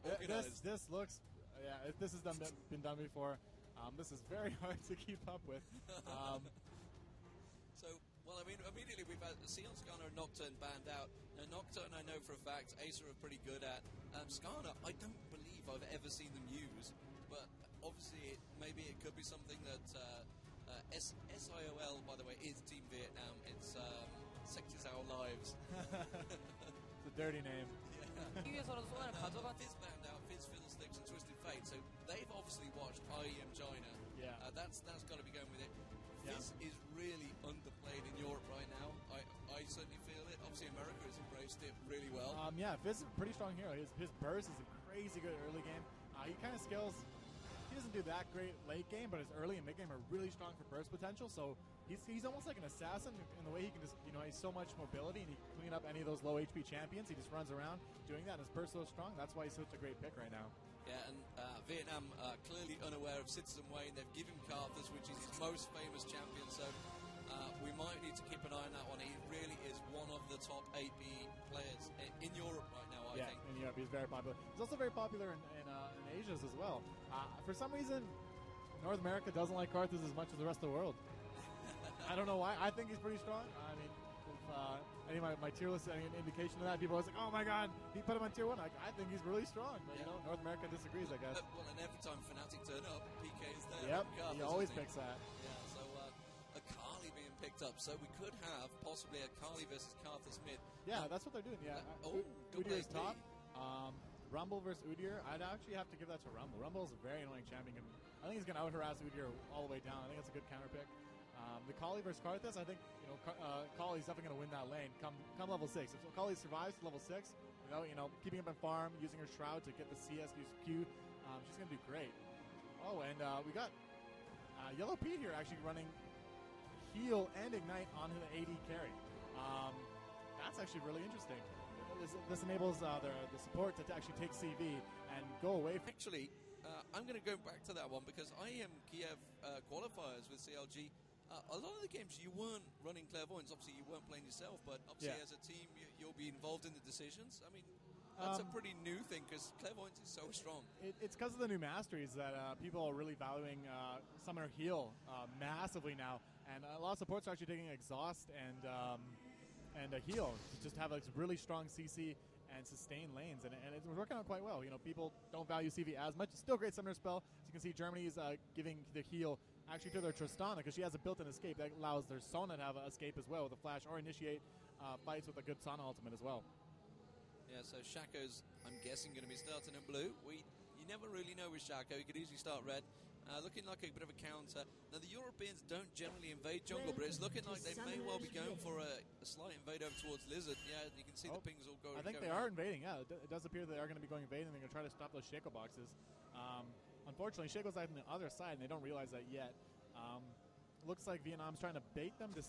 organized. This looks, yeah, this has been done before. This is very hard to keep up with. So, well, I mean, immediately we've had Siol, Skarner, and Nocturne banned out. Now, Nocturne, I know for a fact, Acer are pretty good at. Skarner, I don't believe I've ever seen them use, but obviously maybe it could be something that SIOL, by the way, is Team Vietnam. It's Sex is Our Lives. It's a dirty name. Fizz banned out, Fizz, Fiddlesticks, and Twisted Fate. So they've obviously watched IEM China. Yeah. That's got to be going with it. Fizz is really underplayed in Europe right now. I certainly feel it. Obviously, America has embraced it really well. Yeah, Fizz is a pretty strong hero. His burst is a crazy good early game. He kind of scales. He doesn't do that great late game, but his early and mid game are really strong for burst potential. So he's almost like an assassin in the way he can just, he has so much mobility and he can clean up any of those low HP champions. He just runs around doing that. And his burst is so strong. That's why he's such a great pick right now. Yeah, and Vietnam clearly unaware of Citizen Wayne. They've given Carthus, which is his most famous champion. So we might need to keep an eye on that one. He really is one of the top AP players in Europe right now, I think. In Europe, he's very popular. He's also very popular in Asia as well. For some reason, North America doesn't like Carthus as much as the rest of the world. I don't know why. I think he's pretty strong. I mean, if any of my tier list any indication of that, people are always like, oh my god, he put him on tier 1. I think he's really strong. But, North America disagrees, I guess. Well, and every time Fnatic turn up, PK is there. Yep, he always picks that. Yeah, so Akali being picked up, so we could have possibly Akali versus Carthus mid. Yeah, that's what they're doing. Yeah, Udyr is top. Rumble versus Udyr. I'd actually have to give that to Rumble. Rumble is a very annoying champion. I think he's going to out-harass Udyr all the way down. I think that's a good counter pick. The Kali versus Carthus, I think Kali's definitely going to win that lane come level 6. If Kali survives to level 6, keeping up in farm, using her Shroud to get the CS, use Q, she's going to do great. Oh, and we got Yellow Pete here actually running Heal and Ignite on the AD carry. That's actually really interesting. This enables the support to actually take CV and go away. Actually, I'm going to go back to that one because IEM Kiev qualifiers with CLG. A lot of the games you weren't running Clairvoyance. Obviously, you weren't playing yourself, but obviously as a team, you'll be involved in the decisions. I mean, that's a pretty new thing because Clairvoyance is so strong. It's because of the new masteries that people are really valuing Summoner Heal massively now, and a lot of supports are actually taking Exhaust and a Heal to just have a really strong CC and sustain lanes, and it's working out quite well. People don't value CV as much. It's still a great summoner spell. As you can see, Germany is giving the heal actually to their Tristana because she has a built-in escape that allows their Sona to have an escape as well with a flash or initiate fights with a good Sona ultimate as well. Yeah, so Shaco's, I'm guessing, going to be starting in blue. You never really know with Shaco. He could easily start red. Looking like a bit of a counter. Now, the Europeans don't generally invade jungle, but it's looking like they may well be going for a slight invade over towards Lizard. Yeah, you can see the pings all going. I think they are invading, yeah. It does appear they are going to be going invading. They're going to try to stop those Shaco boxes. Unfortunately, Shaco's on the other side, and they don't realize that yet. Looks like Vietnam's trying to bait them to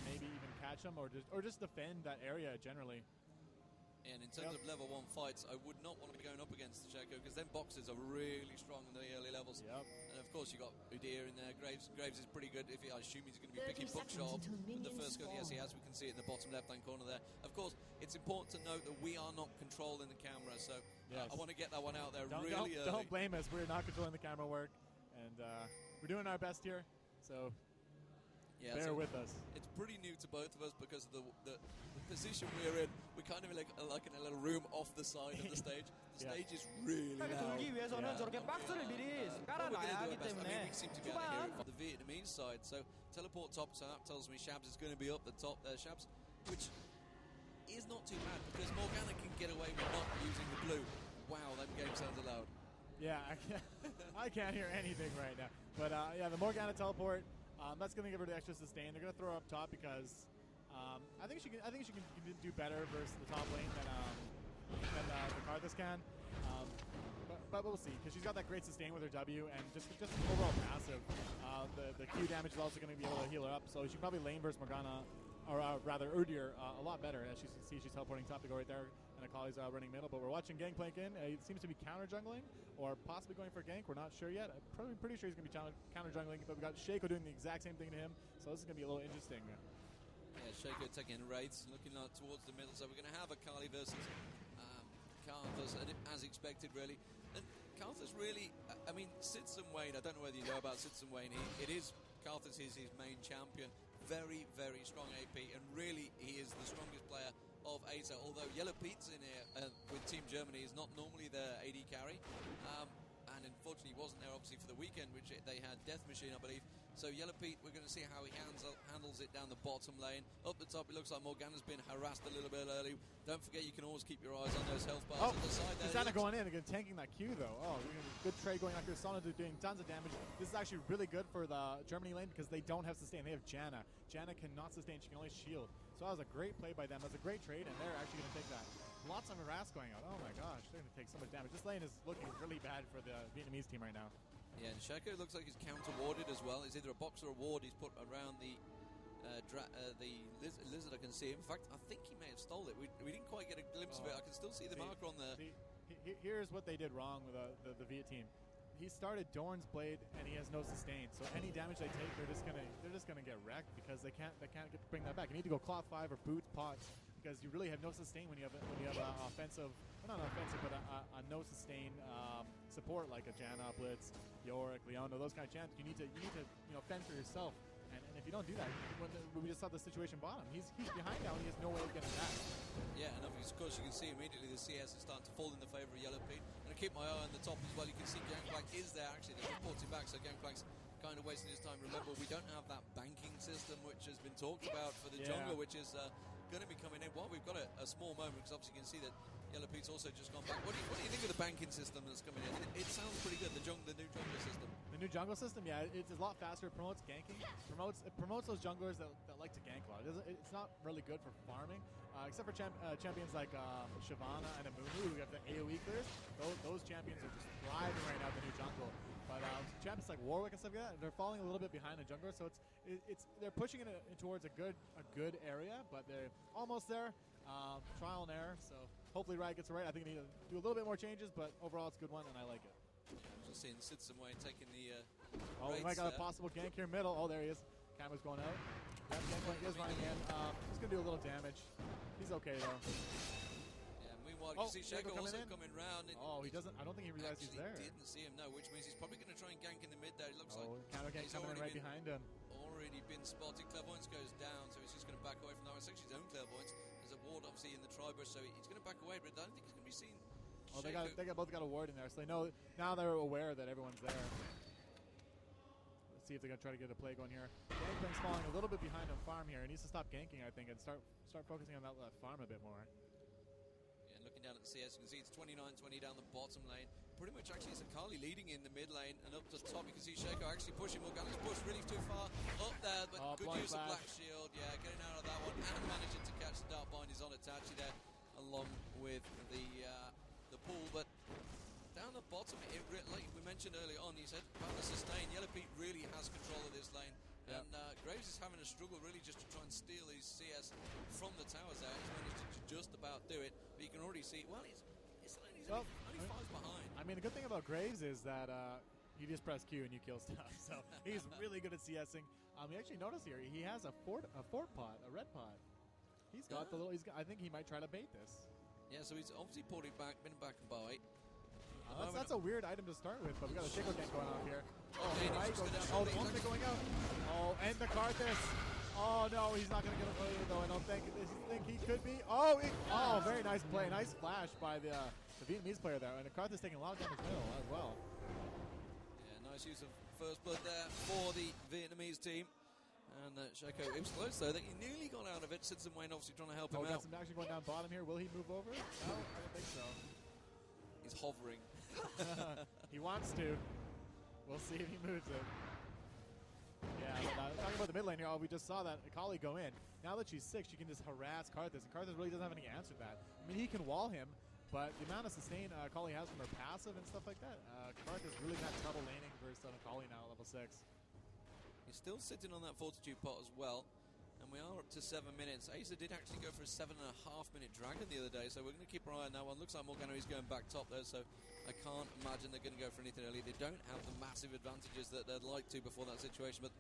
maybe even catch them or just defend that area generally. And in terms of level 1 fights, I would not want to be going up against Shaco because then boxes are really strong in the early levels. Yep. And of course, you got Udyr in there. Graves is pretty good. I assume he's going to be picking Bookshot with the first gun. Yes, he has. We can see it in the bottom left-hand corner there. Of course, it's important to note that we are not controlling the camera, so I want to get that one out there really early. Don't blame us. We're not controlling the camera work, and we're doing our best here. So. Yeah, bear with us. It's pretty new to both of us because of the position we're in. We're kind of like in a little room off the side of the stage. The stage is really loud. I mean, we seem to be able to hear it from the Vietnamese side. So teleport top, so that tells me Shabs is going to be up the top there, Shabs, which is not too bad because Morgana can get away with not using the blue. Wow, that game sounds loud. Yeah, I can't hear anything right now. But the Morgana teleport. That's going to give her the extra sustain. They're going to throw her up top because I think she can do better versus the top lane than the Carthus can. But we'll see because she's got that great sustain with her W and just overall passive. The Q damage is also going to be able to heal her up. So she can probably lane versus Morgana, or rather Udyr, a lot better. As you can see, she's teleporting top to go right there, and Akali's running middle. But we're watching Gangplank in. He seems to be counter jungling or possibly going for a gank. We're not sure yet. I'm pretty sure he's going to be counter jungling. But we got Shaco doing the exact same thing to him. So this is going to be a little interesting. Yeah, Shaco taking raids, looking towards the middle. So we're going to have Akali versus Carthus, and as expected, really. And Carthus really, I mean, Sidson Wayne, I don't know whether you know about Sidson Wayne, Carthus is his main champion. Very, very strong AP, and really he is the strongest player of Acer, although Yellow Pete's in here with Team Germany is not normally their AD carry, and unfortunately he wasn't there obviously for the weekend, which they had Death Machine, I believe. So Yellow Pete, we're going to see how he handles it down the bottom lane. Up the top, it looks like Morgana's been harassed a little bit early. Don't forget, you can always keep your eyes on those health bars at the side there. Sana going in, again, tanking that Q though. Oh, good trade going after Sana, doing tons of damage. This is actually really good for the Germany lane because they don't have sustain. They have Janna. Janna cannot sustain, she can only shield. So that was a great play by them. That was a great trade, and they're actually going to take that. Lots of harass going out. Oh my gosh, they're going to take so much damage. This lane is looking really bad for the Vietnamese team right now. Yeah, and Shaco looks like he's counter-warded as well. It's either a box or a ward he's put around the lizard. I can see. In fact, I think he may have stole it. We didn't quite get a glimpse of it. I can still see the marker on there. Here's what they did wrong with the Viet team. He started Dorn's Blade and he has no sustain. So any damage they take, they're just gonna get wrecked because they can't bring that back. You need to go Claw 5 or Boots Pots because you really have no sustain when you have an offensive, well, not an offensive, but a no sustain support like a Janna, Blitz, Yorick, Leona, those kind of champs. You need to fend for yourself. And if you don't do that, when we just saw the situation bottom, he's behind now and he has no way of getting back. Yeah, and of course you can see immediately the CS is starting to fall in the favour of Yellow Pete. And I keep my eye on the top as well. You can see Gangplank is there actually. They're reporting back, so Gangplank's kind of wasting his time. Remember, we don't have that banking system which has been talked about for the jungle, which is going to be coming in. Well, we've got a small moment because obviously you can see that Yellow Pete's also just gone back. What do you think of the banking system that's coming in? It sounds pretty good, the new jungle system. The new jungle system, yeah, it's a lot faster. It promotes ganking. It promotes those junglers that like to gank a lot. It's not really good for farming, except for champions like Shyvana and Amumu who have the AoE clears. Those champions are just thriving right now in the new jungle. But champions like Warwick and stuff like that, they're falling a little bit behind the jungler. So they're pushing it towards a good area, but they're almost there. Trial and error. So hopefully Riot gets it right. I think they need to do a little bit more changes, but overall it's a good one and I like it. Just seeing Sidson Wayne taking the we might got a possible gank here middle. Oh, there he is. Camera's going out. Gangplank is running in. He's going to do a little damage. He's okay, though. Yeah, meanwhile, you see Shaco also coming round. He doesn't. I don't think he realized he's there. Didn't see him, no, which means he's probably going to try and gank in the mid there. It looks like counter gank coming in right behind him. Already been spotted. Clairvoyance goes down, so he's just going to back away from that. It's actually his own Clairvoyance. There's a ward, obviously, in the Tribush, so he's going to back away, but I don't think he's going to be seen. Oh, they both got a ward in there, so they know now they're aware that everyone's there. Let's see if they're gonna try to get a play going here. Gangplank's falling a little bit behind on farm here. He needs to stop ganking, I think, and start focusing on that farm a bit more. Yeah, and looking down at the CS, you can see it's 29-20 down the bottom lane. Pretty much actually it's Akali leading in the mid lane, and up to the top you can see Shaco actually pushing. Morgana's pushed really too far up there, but good use of Black Shield. Yeah, getting out of that one and managing to catch the Dark Bind. He's on Itachi there, along with the pool, but down the bottom, like we mentioned earlier on, he said about the sustain. Yellow Pete really has control of this lane, and Graves is having a struggle really just to try and steal his CS from the towers there. He's managed to just about do it, but you can already see, well, he's only 5 behind. I mean, the good thing about Graves is that you just press Q and you kill stuff, so he's really good at CSing. We actually noticed here, he has a fort pot, a red pot. He's got the little, I think he might try to bait this. Yeah, so he's obviously pulled it back, been back and bite. That's a weird item to start with, but we got a Shaco gank going on here. The ultimate going out. Oh, and the Karthus. Oh no, he's not going to get away though. I don't think he could be. Very nice play, nice flash by the Vietnamese player there, and the Karthus taking a lot of damage middle as well. Yeah, nice use of first blood there for the Vietnamese team. And Shaco, it was close though. He nearly got out of it. Sidson Wayne obviously trying to help him out. Got some action going down bottom here. Will he move over? No, I don't think so. He's hovering. He wants to. We'll see if he moves it. Yeah, but talking about the mid lane here, we just saw that Akali go in. Now that she's 6, she can just harass Karthus, and Karthus really doesn't have any answer to that. I mean, he can wall him, but the amount of sustain Akali has from her passive and stuff like that, Karthus really got trouble laning versus Akali now at level 6. He's still sitting on that Fortitude pot as well, and we are up to 7 minutes. Acer did actually go for a 7.5-minute dragon the other day, so we're going to keep our eye on that one. Looks like Morgana is going back top there, so I can't imagine they're going to go for anything early. They don't have the massive advantages that they'd like to before that situation, but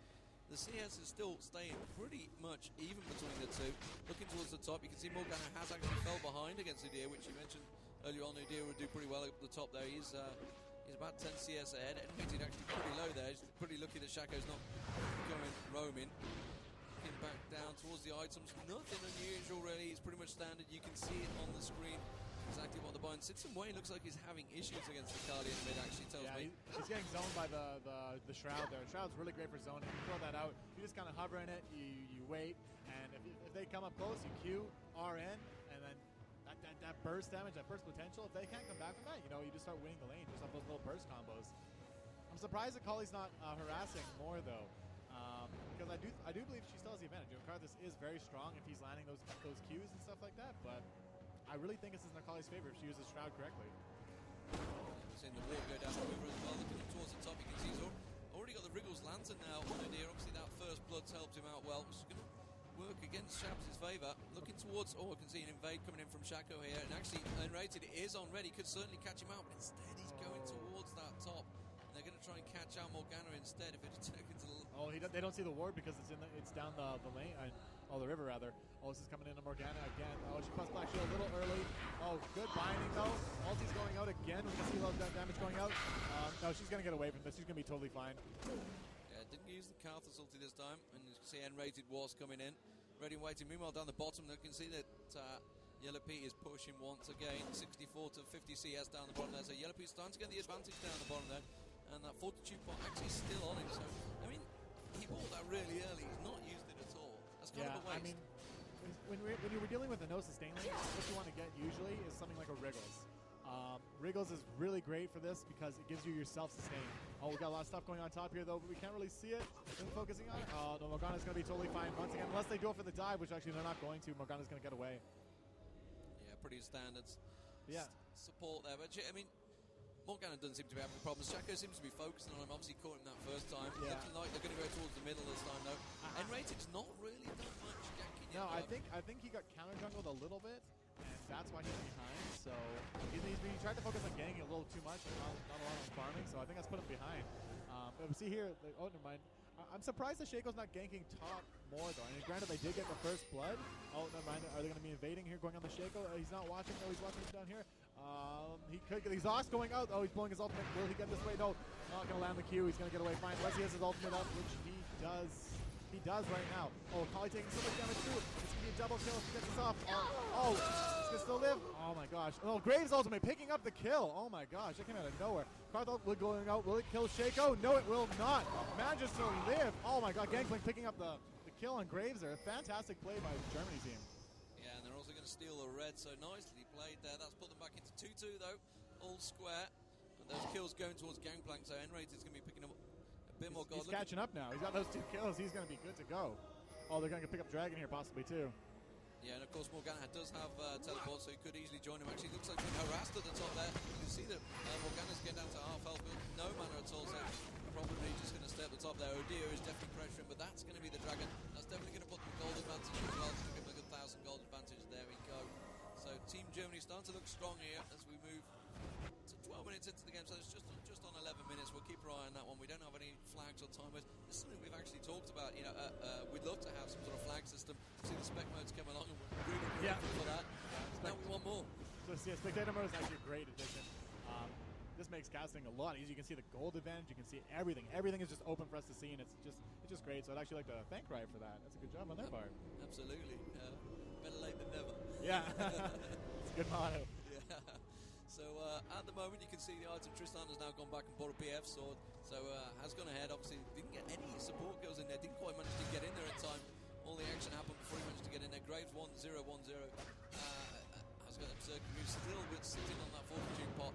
the CS is still staying pretty much even between the two. Looking towards the top, you can see Morgana has actually fell behind against Udyr, which you mentioned earlier on. Udyr would do pretty well up the top there. He's about 10 CS ahead. Animated actually pretty low there. He's pretty lucky that Shaco's not going roaming. Looking back down towards the items. Nothing unusual really. It's pretty much standard. You can see it on the screen. Exactly what they're buying. Sitson Wayne looks like he's having issues against the Kali in the mid, actually tells me. He's getting zoned by the Shroud there. Shroud's really great for zoning. You throw that out, you just kind of hover in it, you wait, and if they come up close, you Q, RN, and then that burst damage, that burst potential, if they can't come back from that, you just start winning the lane just off those little burst combos. I'm surprised that Kali's not harassing more, though. Because I do believe she still has the advantage. Karthus is very strong if he's landing those Qs and stuff like that, but I really think this is in Akali's favor if she uses Shroud correctly. We're seeing the wall go down the river as well. Looking up towards the top, you can see he's already got the Wriggles Lantern now on Udyr. Obviously that first blood's helped him out well, which is going to work against Shabs' favour. Looking towards, I can see an invade coming in from Shaco here, and actually Unrated is on ready, could certainly catch him out, but instead he's going towards that top. And they're going to try and catch out Morgana instead if it took into the... They don't see the ward because it's down the lane, the river rather. This is coming into Morgana again. She plus Black Shield a little early. Good binding though. Ulti's going out again. We can see a lot of damage going out. No, she's going to get away from this. She's going to be totally fine. Yeah, didn't use the Karthus ulti this time. And you can see N-rated was coming in. Ready and waiting. Meanwhile, down the bottom, you can see that Yellow Pete is pushing once again. 64 to 50 CS down the bottom there. So Yellow Pete's starting to get the advantage down the bottom there. And that Fortitude pot actually still on him. So, I mean, he bought that really early. He's not used it at all. That's kind of a waste. I mean, when you were dealing with a no sustain lane, what you want to get usually is something like a Wriggles. Wriggles is really great for this because it gives you your self-sustain. We got a lot of stuff going on top here though, but we can't really see it. Focusing on it. No, Morgana's going to be totally fine once again, unless they go for the dive, which actually they're not going to. Morgana's going to get away. Yeah, pretty standards. Yeah. Support there, but I mean, Morgana doesn't seem to be having problems. Shaco seems to be focusing on him. Obviously caught him that first time. Yeah. Looking like they're going to go towards the middle this time though. N-Rated's not really done much ganking yet. No, I think he got counter jungled a little bit, and that's why he's behind. So he tried to focus on ganking a little too much, and not a lot on farming. So I think that's put him behind. But see here, never mind. I'm surprised that Shaco's not ganking top more though. I mean, granted they did get the first blood. Never mind. Are they going to be invading here, going on the Shaco? He's not watching. No, he's watching down here. He could get exhaust going out. He's blowing his ultimate. Will he get this way? No, not going to land the Q. He's going to get away fine. Unless he has his ultimate up, which he does. He does right now. Kali taking so much damage too. It's going to be a double kill if he gets this off. He's going to still live. Oh my gosh. Graves ultimate picking up the kill. Oh my gosh, that came out of nowhere. Karthus going out. Will it kill Shaco? No, it will not. Manages to live. Oh my god, Gangplank picking up the kill on Graves there. Fantastic play by the Germany team. Yeah, and they're also going to steal the red, so nicely played there. That's put them back into 2-2 though. All square. And those kills going towards Gangplank, so N-Rated is going to be picking up a bit more gold. He's catching up now. He's got those 2 kills. He's going to be good to go. They're going to pick up Dragon here possibly too. Yeah, and of course Morgana does have teleport, so he could easily join him. Actually, looks like being harassed at the top there. You can see that Morgana's getting down to half health, but no mana at all, so probably just going to stay at the top there. Udyr is definitely pressuring, but that's going to be the Dragon. That's definitely going to put them gold advantage as well. It's going to give them a good 1,000 gold advantage. There we go. So Team Germany starting to look strong here as we move to 12 minutes into the game, so it's just on 11 minutes. We'll keep our eye on that one. We don't have any flags or timers. This is something we've actually talked about. We'd love to have some sort of flag system. See the spec modes come along, and we're really grateful for that. Now we want more. So yeah, spectator mode is actually a great addition. This makes casting a lot easier. You can see the gold advantage. You can see everything. Everything is just open for us to see, and it's just great. So I'd actually like to thank Riot for that. That's a good job on their part. Absolutely. Better late than never. Yeah, it's a good motto. Yeah. So at the moment you can see the item Tristan has now gone back and bought a PF sword, so has gone ahead. Obviously didn't get any support kills in there, didn't quite manage to get in there in time. All the action happened before he managed to get in there. Graves 1-0-1-0 has got Berserker who's still sitting on that fortitude pot.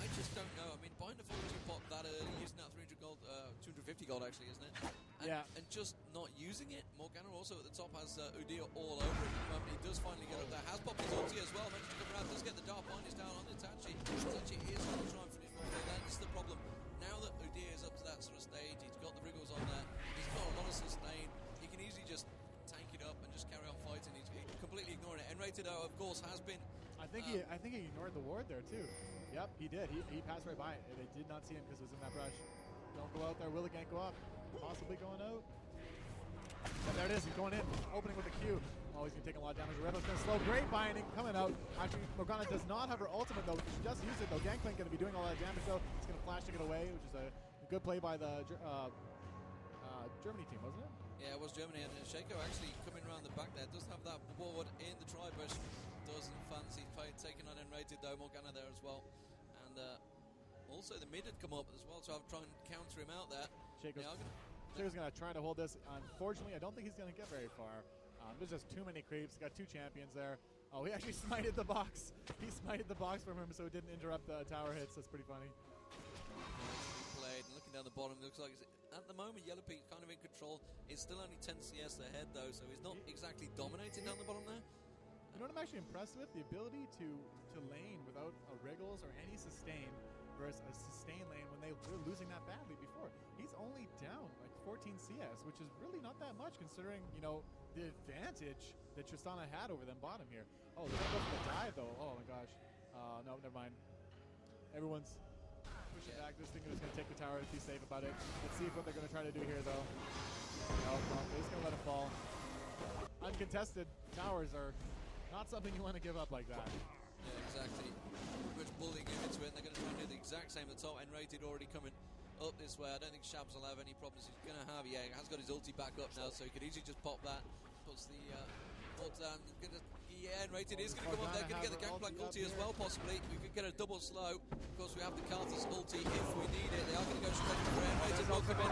I just don't know. I mean, buying the fortitude pot that early, using that 300 gold, 250 gold actually, isn't it? And just not using it. Morgana also at the top has Udyr all over it at the moment. He does finally get up there. Has popped his ulti as well. Managed to come around. Does get the dark bind. Is down on Itachi. Itachi is going to try and finish one there. This is the problem. Now that Udyr is up to that sort of stage, he's got the Wriggles on there. He's got a lot of sustain. He can easily just tank it up and just carry on fighting. He's completely ignoring it. N-Rated, of course, has been. I think he ignored the ward there too. Yep, he did. He passed right by it. They did not see him because it was in that brush. Don't go out there. Will the gank go up? Possibly going out. And there it is. He's going in. Opening with a Q. Oh, he's going to take a lot of damage. Rebel's going to slow. Great binding coming out. Actually, Morgana does not have her ultimate, though, because she just used it, though. Gangplank going to be doing all that damage, though. He's going to flash to get away, which is a good play by the Germany team, wasn't it? Yeah, it was Germany, and Shaco actually coming around the back there. Does have that ward in the tri-bush. Doesn't fancy taking on Enrated, though. Morgana there as well. And also the mid had come up as well, so I'll try and counter him out there. Shaco's going to try to hold this. Unfortunately, I don't think he's going to get very far. There's just too many creeps. Got two champions there. Oh, he actually smited the box. He smited the box from him, so it didn't interrupt the tower hits. That's pretty funny. Played, and looking down the bottom, looks like at the moment Yellow Pete kind of in control. It's still only 10 CS ahead, though, so he's not exactly dominating down the bottom there. You know what I'm actually impressed with? The ability to lane without a wriggles or any sustain versus a sustain lane when they were losing that badly before. He's only down like 14 CS, which is really not that much considering, you know, the advantage that Tristana had over them bottom here. Oh, they're going to go for the dive, though. Oh, my gosh. No, never mind. Everyone's pushing back. This thing is going to take the tower and be safe about it. Let's see what they're going to try to do here, though. No, they're just going to let it fall. Uncontested towers are not something you want to give up like that. Yeah, exactly. Pretty much bullying him into it, and they're going to try and do the exact same at the top. N-rated already coming up this way. I don't think Shabs will have any problems. He's going to have, he has got his ulti back up now, so he could easily just pop that. Puts the ult down. N-rated is going to come up there. Going to get the Gangplank ulti as well, possibly. We could get a double slow. Of course, we have the Karthus ulti if we need it. They are going to go straight for N-rated. Will come in.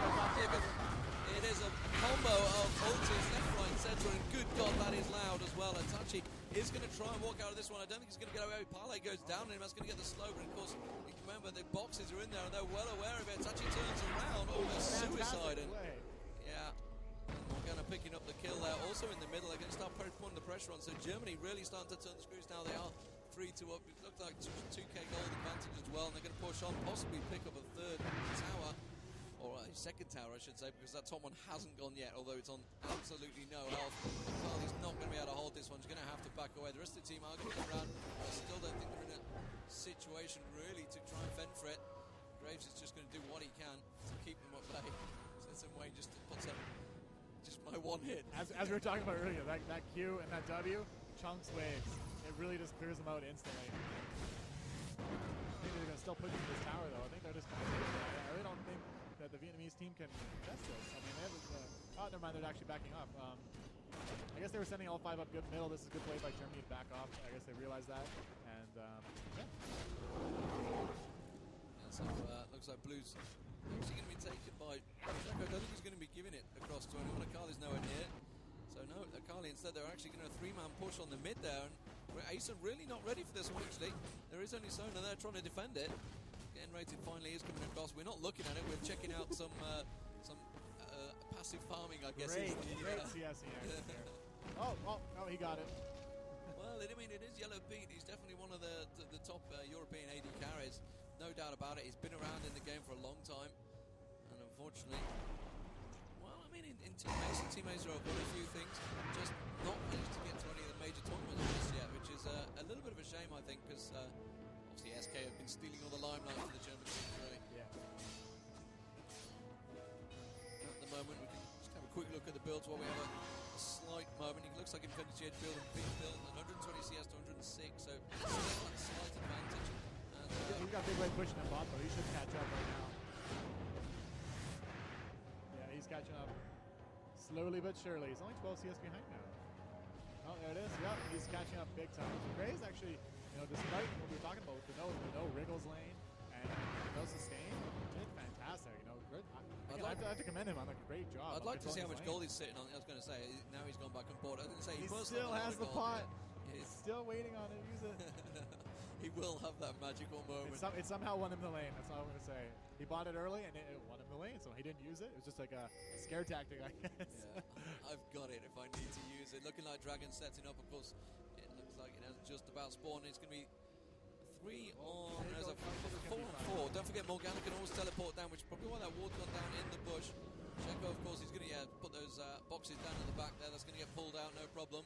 It is a combo of ultis left, right, and centre, and good God, that is loud as well. Itachi is going to try and walk out of this one. I don't think he's going to get away. Parlay goes down on him. That's going to get the slow, but of course, you can remember the boxes are in there, and they're well aware of it. Itachi turns around, almost suicide. And yeah, Morgana picking up the kill there. Also in the middle, they're going to start putting the pressure on. So Germany really starting to turn the screws now. They are 3-2 up. It looked like 2k gold advantage as well, and they're going to push on, possibly pick up a third tower. Or a second tower, I should say, because that top one hasn't gone yet, although it's on absolutely no health. Carly's not going to be able to hold this one. He's going to have to back away. The rest of the team are going to come around. I still don't think they're in a situation, really, to try and fend for it. Graves is just going to do what he can to keep them at bay. So some way just puts up just my one hit. As we were talking about earlier, that Q and that W, chunks waves. It really just clears them out instantly. I think they're going to still push into this tower, though. I think they're just going to take it. I really don't think that the Vietnamese team can contest this. I mean, they have oh, never mind, they're actually backing up. I guess they were sending all 5 up good middle. This is a good play by Germany to back off. I guess they realized that. And, yeah. So, looks like Blue's actually going to be taken by Shaco. I don't think he's going to be giving it across to anyone. Akali's nowhere near. So, no, Akali instead, they're actually going to 3-man push on the mid there. And Acer really not ready for this one, actually. There is only Sona there trying to defend it. N-rated finally is coming across. We're not looking at it. We're checking out some passive farming, I guess. Great CS here. Oh, he got it. Well, I mean, it is Yellow Pete. He's definitely one of the top European AD carries. No doubt about it. He's been around in the game for a long time. And unfortunately, well, I mean, in Team Acer have won a few things. Just not managed to get to any of the major tournaments just yet, which is a little bit of a shame, I think, because obviously SK have been stealing all the limelight for the German teams, really. Yeah. At the moment, we can just have a quick look at the builds while we have a slight moment. It looks like Infinity Edge build and big build, 120 CS to 106, so still a slight advantage. And, he's got big way pushing him bot, though. He should catch up right now. Yeah, he's catching up slowly but surely. He's only 12 CS behind now. Oh, there it is. Yep, he's catching up big time. So Gray's actually, you know, despite what we were talking about with the no wriggles lane and no sustain, did fantastic. You know, I have to commend him on a great job. I'd like to see how much gold he's sitting on. I was going to say, now he's gone back on board. I was going to say, he still has the pot. He's still waiting on it. Use it. He will have that magical moment. It somehow won him the lane. That's all I'm going to say. He bought it early and it won him the lane, so he didn't use it. It was just like a scare tactic, I guess. Yeah, I've got it if I need to use it. Looking like Dragon setting up, of course. It looks like it has just about spawned. It's going to be 3 on. There's a 4 on 4. Don't forget Morgana can always teleport down, which is probably why that ward's gone down in the bush. Shaco, of course, he's going to put those boxes down at the back there. That's going to get pulled out, no problem.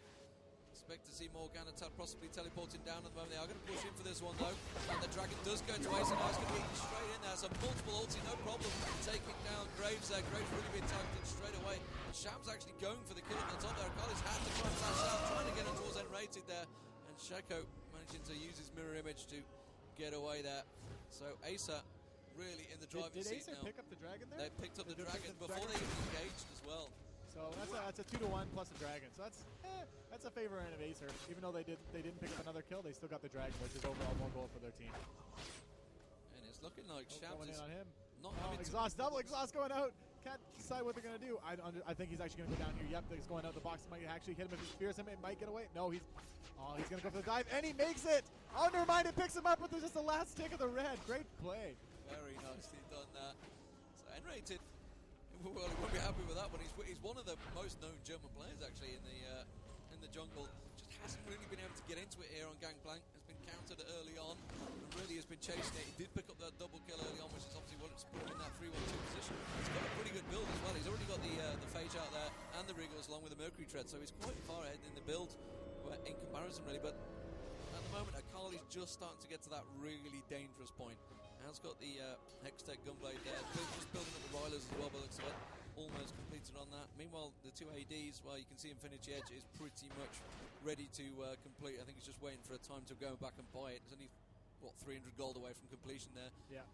Expect to see Morgana possibly teleporting down at the moment. They are going to push in for this one though. And the Dragon does go to Acer. Now it's going to be straight in there. So multiple ulti, no problem. Taking down Graves there. Graves really been targeted straight away. Sham's actually going for the kill on the top there. Akali's had to try and flash out, trying to get him towards N-rated there. And Shako managing to use his mirror image to get away there. So Acer really in the driving seat Acer now. Pick up the Dragon there? They picked up the Dragon before they even engaged as well. So that's a 2-to-1 plus a Dragon. So that's a favor in of Acer. Even though they didn't pick up another kill, they still got the Dragon, which is overall more goal for their team. And it's looking like Shams going in is on him. not exhaust, double exhaust going out. Can't decide what they're gonna do. I think he's actually gonna go down here. Yep, he's going out the box. Might actually hit him if he spears him. It might get away. No, he's gonna go for the dive, and he makes it. Undermined, it picks him up, but there's just the last tick of the red. Great play. Very nicely done that. So N-rated. Well, he won't be happy with that one. He's one of the most known German players actually in the jungle. Just hasn't really been able to get into it here on Gangplank. Has been countered early on and really has been chasing it. He did pick up that double kill early on, which is obviously what it's put him in that 3-1-2 position. He's got a pretty good build as well. He's already got the Phage out there and the Wriggles along with the Mercury Tread, so he's quite far ahead in the build in comparison really. But at the moment, Akali's just starting to get to that really dangerous point. Has got the Hextech Gunblade there, just building up the Rylers as well, but looks like almost completed on that. Meanwhile, the two ADs, well, you can see Infinity Edge is pretty much ready to complete. I think he's just waiting for a time to go back and buy it. There's only, what, 300 gold away from completion there. Yeah.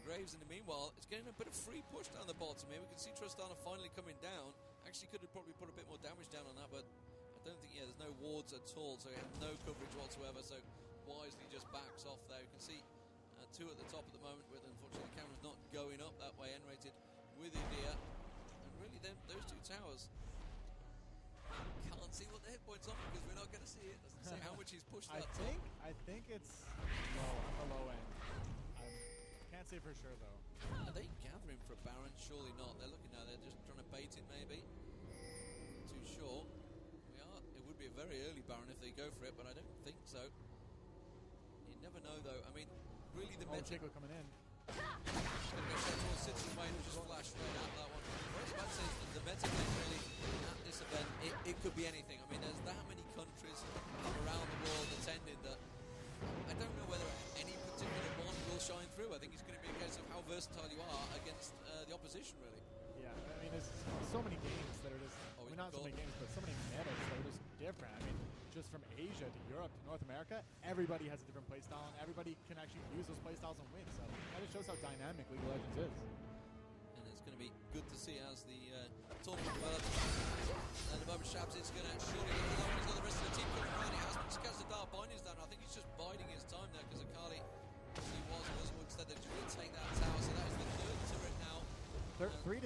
Graves, in the meanwhile, is getting a bit of free push down the bottom here. We can see Tristana finally coming down. Actually could have probably put a bit more damage down on that, but I don't think, there's no wards at all, so he had no coverage whatsoever, so wisely just backs off there. You can see two at the top at the moment, with unfortunately the camera's not going up that way. N-rated with Udyr, and really those two towers can't see what the hit points are because we're not going to see it. Doesn't say how much he's pushed that top. I think it's low, on the low end. Can't say for sure though. Are they gathering for a Baron? Surely not. They're looking now. They're just trying to bait it maybe. Not too sure. It would be a very early Baron if they go for it, but I don't think so. You never know though. I mean, really the meta coming in. Going to go straight towards Citizen Wayne, which just flashed right out that one. What I was about to say is that the meta game really at this event, it could be anything. I mean, there's that many countries from around the world attending that I don't know whether any particular one will shine through. I think it's going to be a case of how versatile you are against the opposition, really. Yeah, I mean, there's so many games that are just, not so many games, but so many metas that are just different. I mean, just from Asia to Europe to North America, everybody has a different playstyle, and everybody can actually use those playstyles and win. So that just shows how dynamic League of Legends is. And it's going to be good to see as the tournament develops. And the moment Shabs is going to surely get that one. He's got the rest of the team coming around. He has to catch the Dark Bindings down. I think he's just biding his time there because Akali, he was instead they're just going to take that tower. So that is the third turret now. 3-0.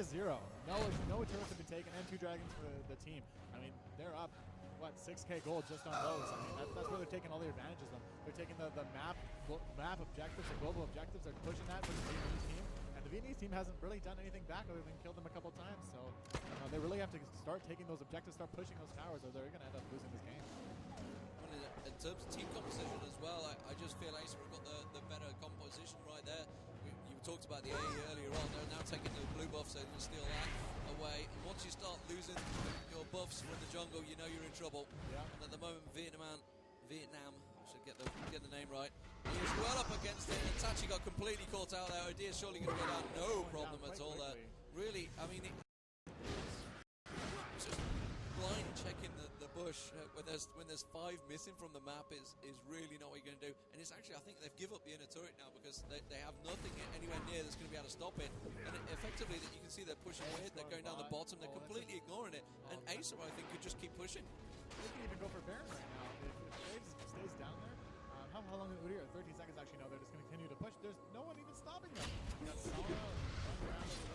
No turrets have been taken, and 2 dragons for the team. I mean, they're up, what, 6k gold just on those. I mean, that's where they're taking all the advantages of them. They're taking the map objectives, the global objectives. They're pushing that for the Vietnamese team. And the Vietnamese team hasn't really done anything back other than killed them a couple times. So they really have to start taking those objectives, start pushing those towers, or they're going to end up losing this game. In terms of team composition as well, I just feel Acer have got the better composition right there. You talked about the AE earlier on. They're now taking the blue buff, so they can steal that away. And once you start losing your buffs from the jungle, you know you're in trouble. Yeah. And at the moment, Vietnam, I should get the name right. He was well up against it, and Tachi got completely caught out there. Odea's surely going to go down, no problem at all there. Really, I mean, just blind checking the bush when there's 5 missing from the map is really not what you're going to do. And it's actually, I think they've given up the inner turret now because they have nothing anywhere near that's going to be able to stop it. And effectively, that you can see they're pushing it, they're going down the bottom, they're completely ignoring it. And Acer, I think, could just keep pushing. They can even go for Baron right now. If Graves stays down there, how long is Udyr? 13 seconds actually. No, they're just going to continue to push. There's no one even stopping them. You got Siol around over there.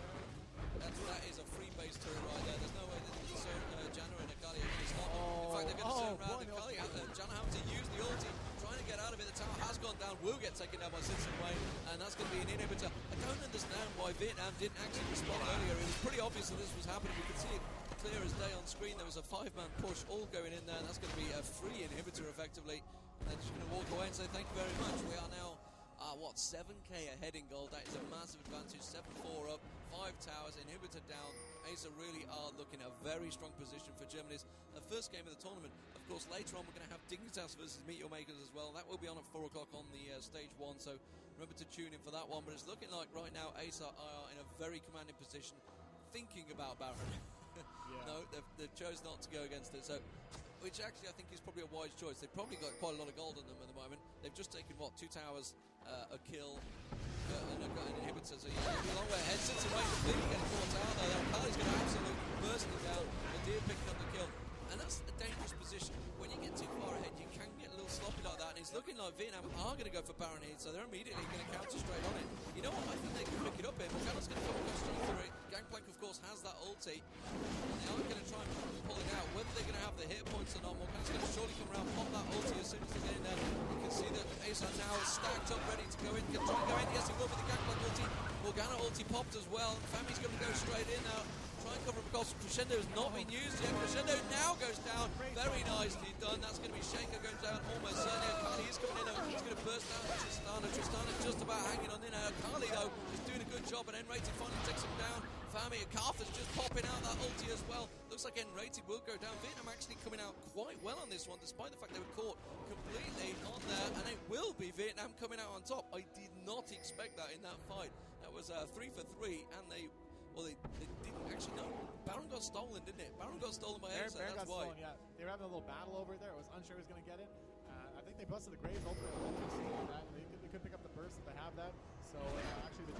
That is a free base turret right there. There's no way that Janna and Akali are going to stop him. In fact, they're going to turn around. Akali, Janna having to use the ulti, trying to get out of it. The tower has gone down, will get taken down by Citizen Wayne, and that's going to be an inhibitor. I don't understand why Vietnam didn't actually respond earlier. It was pretty obvious that this was happening. We could see it clear as day on screen. There was a 5-man push all going in there, and that's going to be a free inhibitor effectively. And they're just going to walk away and say thank you very much. We are now 7k ahead in gold. That is a massive advantage. 7-4 up, 5 towers, inhibitor down. Acer really are looking at a very strong position for Germany's first game of the tournament. Of course, later on we're going to have Dignitas versus Meet Your Makers as well. That will be on at 4 o'clock on the stage 1, so remember to tune in for that one. But it's looking like right now Acer are in a very commanding position, thinking about Baron. No, they've chose not to go against it, so which actually I think is probably a wise choice. They've probably got quite a lot of gold on them at the moment. They've just taken, what, 2 towers, a kill, and they've got an inhibitor, so yeah, they'll be a long way ahead. Sits away, completely getting caught out there. Kali's going to absolutely burst it down. Adir picking up the kill. And that's a dangerous position. When you get too far ahead, you can get a little sloppy like that. And it's looking like Vietnam are going to go for Baron here, so they're immediately going to counter straight on it. You know what? I think they can pick it up here. Morgana's going to come straight through it. Gangplank, of course, has that ulti. And they are going to try and pull it out. Whether they're going to have the hit points or not, Morgana's going to surely come around, pop that ulti as soon as they get in there. You can see that Acer now is stacked up, ready to go in. Can try and go in. Yes, he will with the Gangplank ulti. Morgana ulti popped as well. Fami's going to go straight in now. Try and cover him across. Crescendo has not been used yet. Crescendo now goes down. Very nicely done. That's going to be Shaker going down almost certainly. Kali is coming in. He's going to burst down Tristana. Tristana just about hanging on in. Kali, though, is doing a good job, and N-Rated finally takes him down. Fami and Carthage just popping out that ulti as well. Looks like N-Rated will go down. Vietnam actually coming out quite well on this one, despite the fact they were caught completely on there, and it will be Vietnam coming out on top. I did not expect that in that fight. That was 3 for 3, and they didn't actually know. Baron got stolen, didn't it? Baron got stolen by Acer, Baron that's got why. stolen, yeah. They were having a little battle over there. I was unsure who was going to get it. I think they busted the Graves ultimate on that. They could pick up the burst if they have that. So actually, the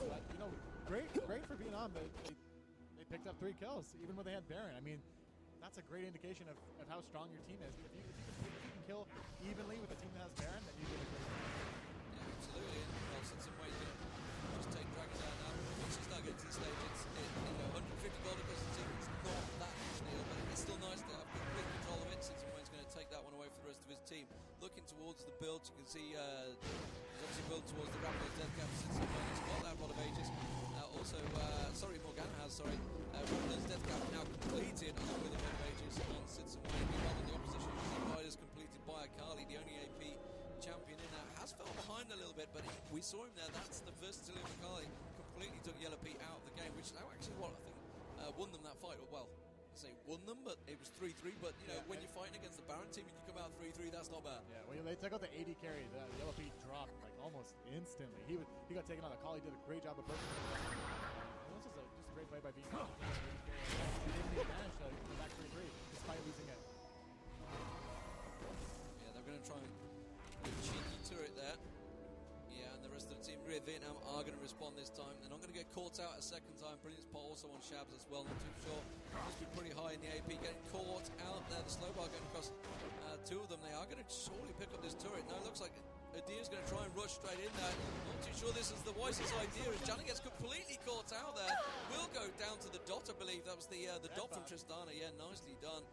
but, you know, great for Vietnam. They picked up 3 kills, even when they had Baron. I mean, that's a great indication of how strong your team is. If you can kill evenly with a team that has Baron, then you do a great job. Yeah, absolutely. And well, since some ways just take Dragon down now. Once you start getting to the stage, it's 150 gold across the team. It's not that deal, but it's still nice to have complete control of it. Since Wayne's going to take that one away for the rest of his team. Looking towards the build, you can see there's obviously build towards the Raptors death cap since Wayne's got that rod of ages. Raptors death cap now completed along with the rod of ages on Sidson Wayne. Meanwhile, on the opposition, you see Riders completed by Akali, the only AP champion in there. Has fell behind a little bit, but we saw him there. That's the versatility of Akali. Completely took Yellow Pete out of the game, which is actually what I think won them that fight. Well, I say won them, but it was 3-3. But you know, when you're fighting against the Baron team and you come out 3-3, that's not bad. Yeah, well, they took out the AD carry. The Yellow Pete dropped like almost instantly. He got taken on. Akali did a great job of breaking him. This is just a great play by Vietnam. He didn't manage to go back 3-3 despite losing it. Yeah, they're going to try and do a cheeky turret there. Yeah, and the rest of the team, Vietnam, are going to respond this time. They're not going to get caught out a second time. Brilliant spot also on Shabs as well. Not too sure. Must be pretty high in the AP. Getting caught out there. The slow bar going across 2 of them. They are going to surely pick up this turret. No, it looks like Adir's going to try and rush straight in there. Not too sure this is the wisest idea as Johnny gets completely caught out there. Will go down to the dot, I believe. That was the dot from Tristana. Yeah, nicely done.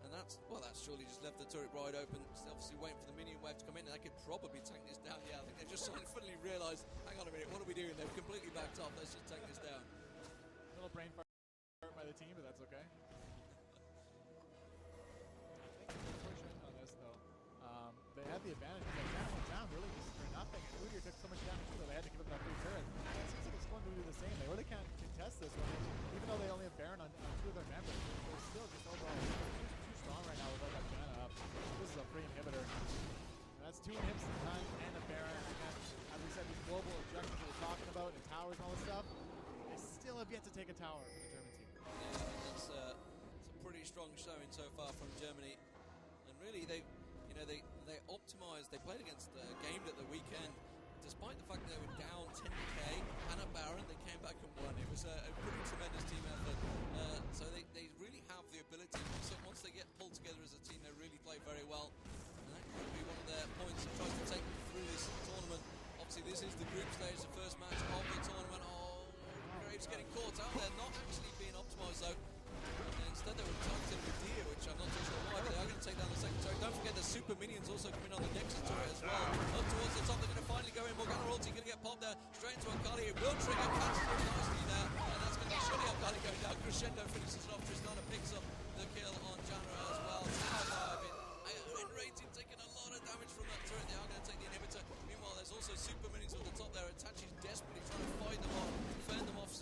And that's surely just left the turret wide open. Still obviously waiting for the minion wave to come in. They could probably tank this down. Yeah, I think they just suddenly realised, hang on a minute, what are we doing? They've completely backed off. Let's just tank this down. A little brain fart by the team, but that's okay. I think they're pushing on this, though. They had the advantage. They went down really just for nothing. And Udyr took so much damage, too, that they had to give up that free turret. It seems like it's going to do the same. They really can't contest this one. Even though they only have Baron on 2 of their members, they're still just overall strong right now without that mana up. This is a free inhibitor. And that's 2 inhibs and a Baron. Again, as we said, these global objectives that we're talking about and towers and all this stuff, they still have yet to take a tower for the German team. Yeah, it's a pretty strong showing so far from Germany. And really, they optimized. They played against Gamed at the weekend. Despite the fact that they were down 10k and a Baron, they came back and won. It was a pretty tremendous team effort. So they really have the ability. So once they get pulled together as a team, they really play very well. And that could be one of their points that tries to take them through this tournament. Obviously, this is the group stage, the first match of the tournament. Oh, Graves getting caught out there, not actually being optimized though. And instead, they were targeting with Deer, which I'm not too sure why, but they are going to take down the second turret. Don't forget the super minions also coming on the Nexus turret as well. Up towards the top, they're going to finally go in. Morgana ulti going to get popped there, straight into Akali. It will trigger, catches him nicely there, and that's going to surely Akali going down. Crescendo finishes it off. Tristana picks up the kill on Janra as well. Now N-Rated taking a lot of damage from that turret. They are going to take the inhibitor. Meanwhile, there's also super minions on the top there. Itachi's desperately trying to fight them off, fend them off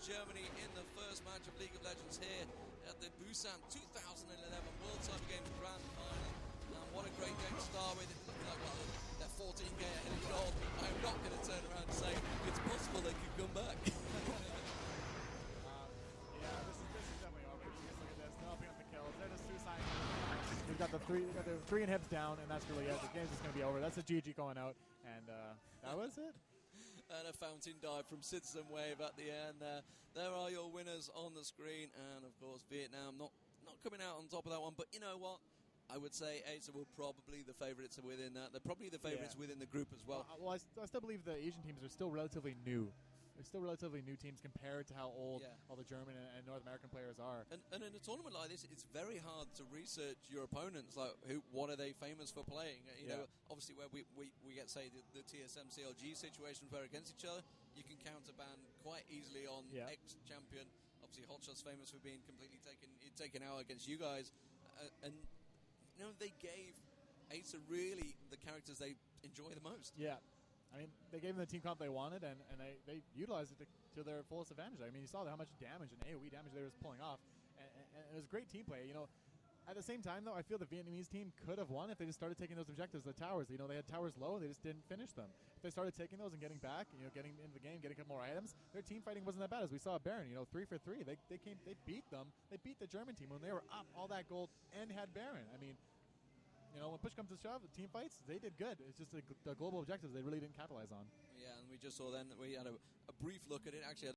Germany in the first match of League of Legends here at the Busan 2011 World Cyber Games Grand Final. And what a great game to start with. It looks like they're 14k ahead of goal. I'm not going to turn around and say it's possible they could come back. This is definitely over. Just look at this. They're up against the kills. They're just suicide. We've got the three inhibs down, and that's really it. The game's just going to be over. That's a GG going out, and that was it. And a fountain dive from Citizen Wave at the end there. There are your winners on the screen, and of course Vietnam not coming out on top of that one. But you know what? I would say Acer were probably the favourites within that. They're probably the favourites within the group as well. I still believe the Asian teams are still relatively new. They're still relatively new teams compared to how old all the German and North American players are. And in a tournament like this, it's very hard to research your opponents. Like, what are they famous for playing? You know, obviously where we get, say, the TSM CLG situations where against each other, you can counterban quite easily on ex-champion. Obviously, Hotshot's famous for being completely taken out against you guys. And, you know, they gave Acer really the characters they enjoy the most. Yeah. I mean, they gave them the team comp they wanted, and they utilized it to their fullest advantage. I mean, you saw how much damage and AoE damage they were pulling off, and it was great team play. You know, at the same time, though, I feel the Vietnamese team could have won if they just started taking those objectives, the towers. You know, they had towers low, they just didn't finish them. If they started taking those and getting back, you know, getting into the game, getting a couple more items, their team fighting wasn't that bad. As we saw at Baron, you know, 3 for 3. They beat them. They beat the German team when they were up all that gold and had Baron. I mean, you know, when push comes to shove, the team fights, they did good. It's just the global objectives they really didn't capitalize on. Yeah, and we just saw then that we had a brief look at it. Actually,